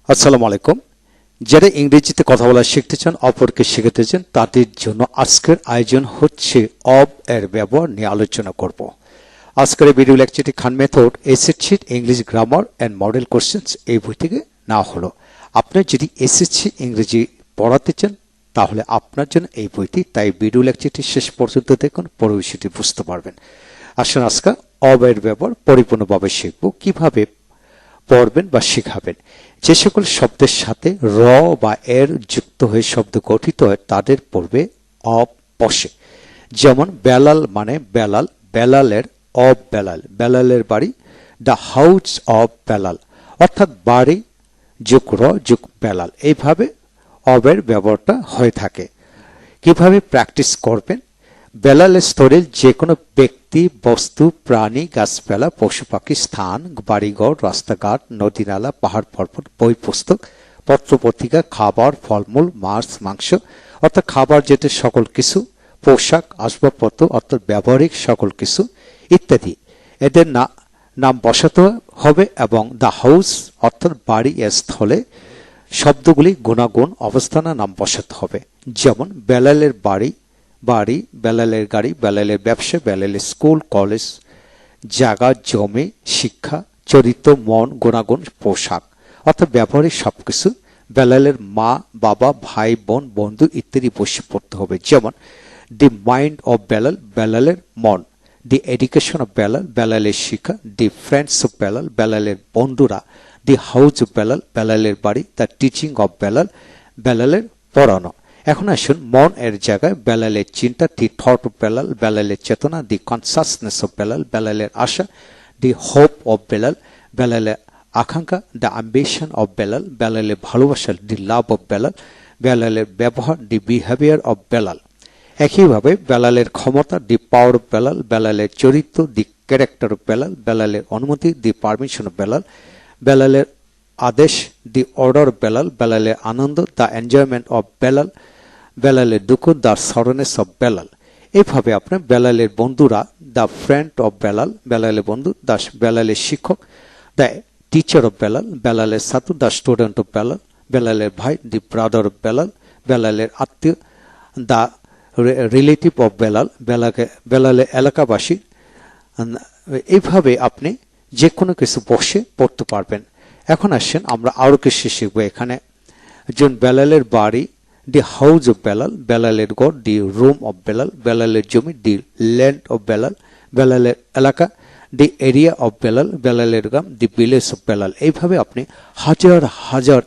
আসসালামু আলাইকুম। যারা ইংরেজিতে কথা বলা শিখতে চান, অপরকে শেখাতে চান, তাদের জন্য আজকের আয়োজন হচ্ছে অব এর ব্যবহার নিয়ে আলোচনা করব। আজকের এই ভিডিও লেকচারটি Khan method SSC English grammar and model questions এই বই থেকে নেওয়া হলো। আপনি যদি এসএসসি ইংরেজি পড়াতে চান তাহলে আপনার জন্য এই বইটি, তাই ভিডিও লেকচারটি শেষ পর্যন্ত দেখুন, পরে বিষয়টি বুঝতে পারবেন। আসুন আজকে অব এর ব্যবহার পরিপূর্ণভাবে শিখব, কিভাবে পড়বেন বা শিখাবেন। যে সকল শব্দের সাথে র বা এর যুক্ত হয়ে শব্দ গঠিত হয় তাদের পূর্বে অব বসে। যেমন বেলাল মানে বেলাল, বেলালের অব বেলাল, বেলালের বাড়ি, দ্য হাউস অব বেলাল, অর্থাৎ বাড়ি যোগ র যোগ বেলাল। এইভাবে অবের ব্যবহারটা হয়ে থাকে। কিভাবে প্র্যাকটিস করবেন? বেলালের স্তরে যে কোনো ব্যক্তি, বস্তু, প্রাণী, গাছপালা, পশু পাখি, স্থান, বাড়িঘর, রাস্তাঘাট, নদী নালা, পাহাড় পর্বত, বই পুস্তক, পত্রপত্রিকা, খাবার, ফলমূল, মাছ, মাংস অর্থাৎ খাবার যেটা সকল কিছু, পোশাক, আসবাবপত্র অর্থাৎ ব্যবহারিক সকল কিছু ইত্যাদি, এদের নাম বসাতে হবে। এবং দ্য হাউস অর্থাৎ বাড়ি এর স্থলে শব্দগুলি গুণাগুণ অবস্থানের নাম বসাতে হবে। যেমন বেলালের বাড়ি, বাড়ি, বেলালের গাড়ি, বেলালের ব্যবসা, বেলালের স্কুল কলেজ, জায়গা জমি, শিক্ষা, চরিত্র, মন, গুণাগুণ, পোশাক অর্থাৎ ব্যবহারিক সবকিছু। বেলালের মা, বাবা, ভাই, বোন, বন্ধু ইত্যাদি বসে পড়তে হবে। যেমন দি মাইন্ড অফ বেলাল, বেলালের মন, দি এডুকেশন অফ বেলাল, বেলালের শিক্ষা, দি ফ্রেন্ডস অফ বেলাল, বেলালের বন্ধুরা, দি হাউস অফ বেলাল, বেলালের বাড়ি, দ্য টিচিং অফ বেলাল, বেলালের পড়ানো। এখন আসুন মন এর জায়গায় বেলালের চিন্তা, দি থট অফ বেলাল, বেলালের চেতনা, দি কনসাসনেস অফ বেলাল, বেলালের আশা, দি হোপ অফ বেলাল, বেলালের আকাঙ্ক্ষা, দ্য অ্যাম্বিশন অফ বেলাল, বেলালের ভালোবাসা, দি লাভ অফ বেলাল, বেলালের ব্যবহার, দি বিহেভিয়ার অফ বেলাল। একইভাবে বেলালের ক্ষমতা, দি পাওয়ার অফ বেলাল, বেলালের চরিত্র, দি ক্যারেক্টার অফ বেলাল, বেলালের অনুমতি, দি পারমিশন অফ বেলাল, বেলালের আদেশ, দি অর্ডার অফ বেলাল, বেলালের আনন্দ, দ্য এনজয়মেন্ট অফ বেলাল, বেলালের দুঃখ, দ্য সরনেস অফ বেলাল। এইভাবে আপনার বেলালের বন্ধুরা, দ্য ফ্রেন্ড অফ বেলাল, বেলালের বন্ধু, দ্য বেলালের শিক্ষক, দ্য টিচার অফ বেলাল, বেলালের ছাত্র, দ্য স্টুডেন্ট অফ বেলাল, বেলালের ভাই, দি ব্রাদার অফ বেলাল, বেলালের আত্মীয়, দ্য রিলেটিভ অফ বেলাল, বেলালের এলাকাবাসী। এইভাবে আপনি যে কোনো কিছু বসে পড়তে পারবেন। এখন আসেন আমরা আরো কিছু শিখবো এখানে। যেমন বেলালের বাড়ি, দি হাউস অফ বেলাল, বেলালের ঘর, দি রুম অফ বেলাল, বেলালের জমি, দি ল্যান্ড অফ বেলাল, বেলালের এলাকা, দি এরিয়া অফ বেলাল, বেলালের গ্রাম, দি ভিলেজ অফ বেলাল। এইভাবে আপনি হাজার হাজার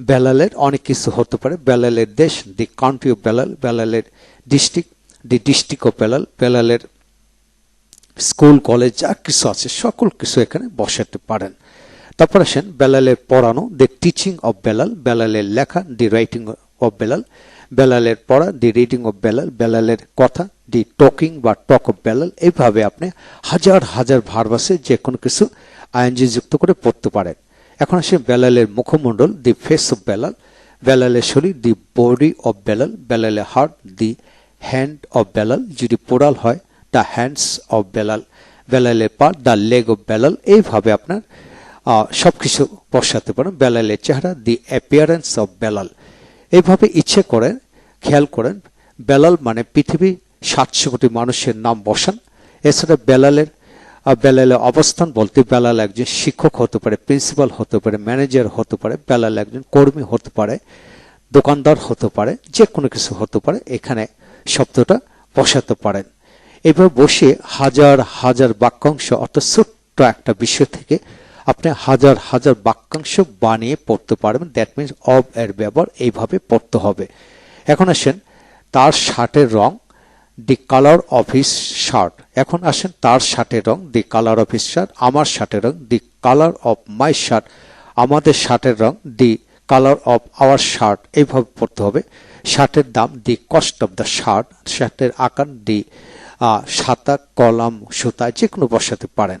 বেলালের অনেক কিছু হতে পারে। বেলালের দেশ, দি কান্ট্রি অফ বেলাল, বেলালের district, the district of Belal, বেলালের স্কুল কলেজ যা কিছু আছে সকল কিছু এখানে বসাতে পারেন। তারপর আসেন বেলালের পড়ানো, দি টিচিং অফ বেলাল, বেলালের লেখা, দি রাইটিং অফ বেলাল, বেলালের পড়া, দি রিডিং অফ বেলাল, বেলালের কথা, দি টকিং বা টক অফ বেলাল। এইভাবে আপনি হাজার হাজার ভার্ব আছে যে কোনো কিছু আইএনজি যুক্ত করে পড়তে পারেন। এখন আসেন বেলালের মুখমণ্ডল, দি ফেস অফ বেলাল, বেলালের শরীর, দি বডি অফ বেলাল, বেলালের heart, the hand of Belal, যদি পোড়াল হয় দ্য হ্যান্ডস অফ বেলাল, বেলালের পা, দ্য লেগ অফ বেলাল। এইভাবে আপনার সবকিছু বসাতে পারেন। বেলালের চেহারা, দি অ্যাপিয়ারেন্স অফ বেলাল। এইভাবে ইচ্ছে করেন, খেয়াল করেন, বেলাল মানে পৃথিবী 700 কোটি মানুষের নাম বসান। এছাড়া বেলালের অবস্থান বলতে বেলাল একজন শিক্ষক হতে পারে, প্রিন্সিপাল হতে পারে, ম্যানেজার হতে পারে, বেলাল একজন কর্মী হতে পারে, দোকানদার হতে পারে, যে কোনো কিছু হতে পারে। এখানে শব্দটা বসাতে পারেন। এবার বসে হাজার হাজার বাক্যাংশ অর্থাৎ ছোট্ট একটা বিষয় থেকে আপনি হাজার হাজার বাক্যাংশ বানিয়ে পড়তে পারবেন। দ্যাট মিনস অব এর ব্যবহার এইভাবে পড়তে হবে। এখন আসেন তার শার্টের রং, the colour of his shirt. এখন আসেন তার শার্টের রং, the colour of his shirt. আমার শার্টের রং, the colour of my shirt. আমাদের শার্টের রং, the colour of our shirt. এইভাবে পড়তে হবে। শার্টের দাম, the cost of the shirt. শার্টের আকার, দি সাতা, কলাম, সুতা যে কোনো বসাতে পারেন।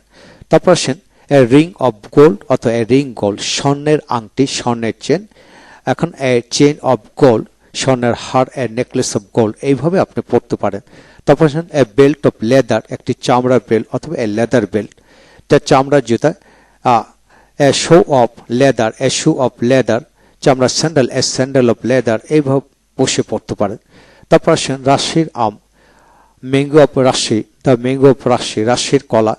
তারপর আসেন এ রিং অফ গোল্ড অথবা এ রিং গোল্ড, স্বর্ণের আংটি, স্বর্ণের চেন। এখন এ চেন অফ গোল্ড, স্বর্ণের হার, এ নেকলেস অফ গোল্ড। এইভাবে আপনি পড়তে পারেন। তারপর আসেন এ বেল্ট অফ লেদার, একটি চামড়ার বেল্ট অথবা এ লেদার বেল্ট, এটা চামড়ার জুতা। A show of leather, a shoe of leather, চামড়া sandal, a sandal of leather, এইভাবে বসে পড়তে পারেন। তারপর আসেন রাজশাহীর আম, mango of Rajshahi, the mango of Rajshahi, রাজশাহীর কলা,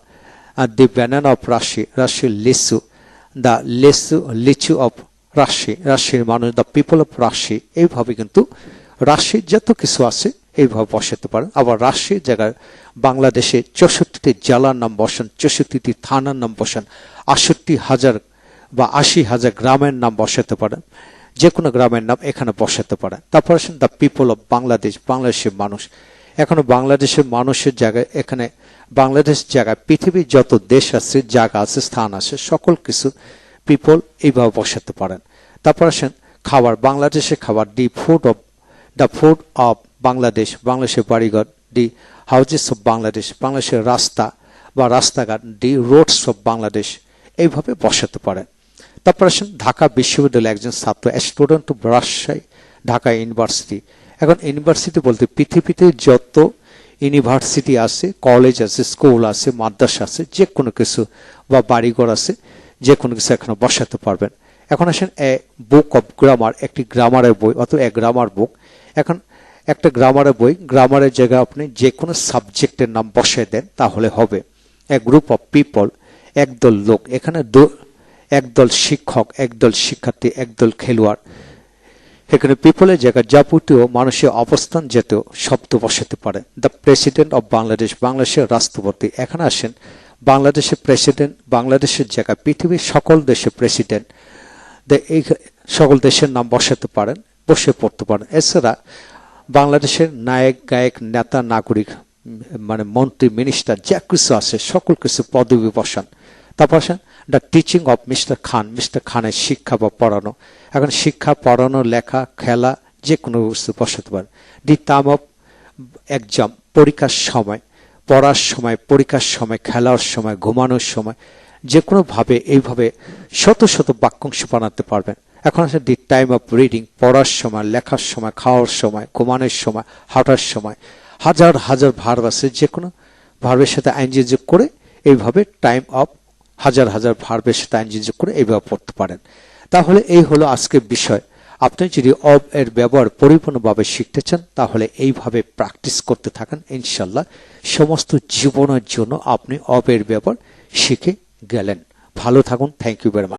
আর দি ব্যানানা অফ রাজশাহী, রাজশাহীর লিচু, দ্য লিচু অফ রাজশাহী, রাজশাহীর মানুষ, দ্য পিপল অফ রাজশাহী। এইভাবে কিন্তু রাজশাহীর যত কিছু আছে এইভাবে বসাতে পারেন। আবার রাজশাহীর জায়গায় বাংলাদেশে 64টি জেলার নাম বসান, 64টি থানার নাম বসান, 68,000 বা 80,000 গ্রামের নাম বসাতে পারেন, যে কোনো গ্রামের নাম এখানে বসাতে পারেন। তারপর আসেন দ্য পিপল অফ বাংলাদেশ, বাংলাদেশের মানুষ। এখনো বাংলাদেশের মানুষের জায়গায়, এখানে বাংলাদেশ জায়গায় পৃথিবীর যত দেশ আছে, জায়গা আছে, স্থান আছে, সকল কিছু পিপল এইভাবে বসাতে পারেন। তারপর আসেন খাবার, বাংলাদেশের খাবার, দ্য ফুড অফ বাংলাদেশ, বাংলাদেশের বাড়িঘর, দি হাউজেস অফ বাংলাদেশ, বাংলাদেশের রাস্তা বা রাস্তাঘাট, দি রোডস অফ বাংলাদেশ, এইভাবে বসাতে পারেন। তারপর আসেন ঢাকা বিশ্ববিদ্যালয়ের একজন ছাত্র, student of Rajshahi Dhaka university. এখন ইউনিভার্সিটি বলতে পৃথিবীতে যত ইউনিভার্সিটি আছে, কলেজ আছে, স্কুল আছে, মাদ্রাসা আছে, যে কোনো কিছু বা বাড়িঘর আছে, যে কোনো কিছু এখানে বসাতে পারবেন। এখন আসেন এ বুক অফ গ্রামার, একটি গ্রামারের বই, অথবা এ গ্রামার বুক। এখন একটা গ্রামারের বই, গ্রামারের জায়গায় আপনি যে কোনো সাবজেক্টের নাম বসায় দেন তাহলে হবে। এ গ্রুপ অফ পিপল, একদল লোক, এখানে একদল শিক্ষক, একদল শিক্ষার্থী, একদল খেলোয়াড়। এখানে পিপলের জায়গায় যাবতীয় মানুষের অবস্থান জাতীয় শব্দ বসাতে পারে। দ্য প্রেসিডেন্ট অফ বাংলাদেশ, বাংলাদেশের রাষ্ট্রপতি। এখানে আসেন বাংলাদেশের প্রেসিডেন্ট, বাংলাদেশের জায়গায় পৃথিবীর সকল দেশের প্রেসিডেন্ট, এই সকল দেশের নাম বসাতে পারেন, বসে পড়তে পারেন। এছাড়া বাংলাদেশের নায়ক, গায়ক, নেতা, নাগরিক, মানে মন্ত্রী, মিনিস্টার, যা কিছু আছে সকল কিছু পদবি বসান। তারপর আসেন the teaching of mister Khan, mister খানের শিক্ষা বা পড়ানো। এখন শিক্ষা, পড়ানো, লেখা, খেলা, যে কোনো বস্তু বসাতে পারেন। দি টাইম অফ এক্সাম, পরীক্ষার সময়, পড়ার সময়, পরীক্ষার সময়, খেলার সময়, ঘুমানোর সময়, যে কোনোভাবে এইভাবে শত শত বাক্যাংশ বানাতে পারবেন। এখন আছে দি টাইম অফ রিডিং, পড়ার সময়, লেখার সময়, খাওয়ার সময়, ঘুমানোর সময়, হাঁটার সময়। হাজার হাজার ভার্ব আছে, যে কোনো ভার্বের সাথে আইনজি যোগ করে এইভাবে টাইম অফ, হাজার হাজার ভার্বের সাথে আইনজি যোগ করে এইভাবে পড়তে পারেন। তাহলে এই হলো আজকের বিষয়। আপনি যদি অব এর ব্যবহার পরিপূর্ণভাবে শিখতে চান তাহলে এইভাবে প্র্যাকটিস করতে থাকেন, ইনশাল্লাহ সমস্ত জীবনের জন্য আপনি অব এর ব্যবহার শিখে গেলেন। ভালো থাকুন। Thank you very much.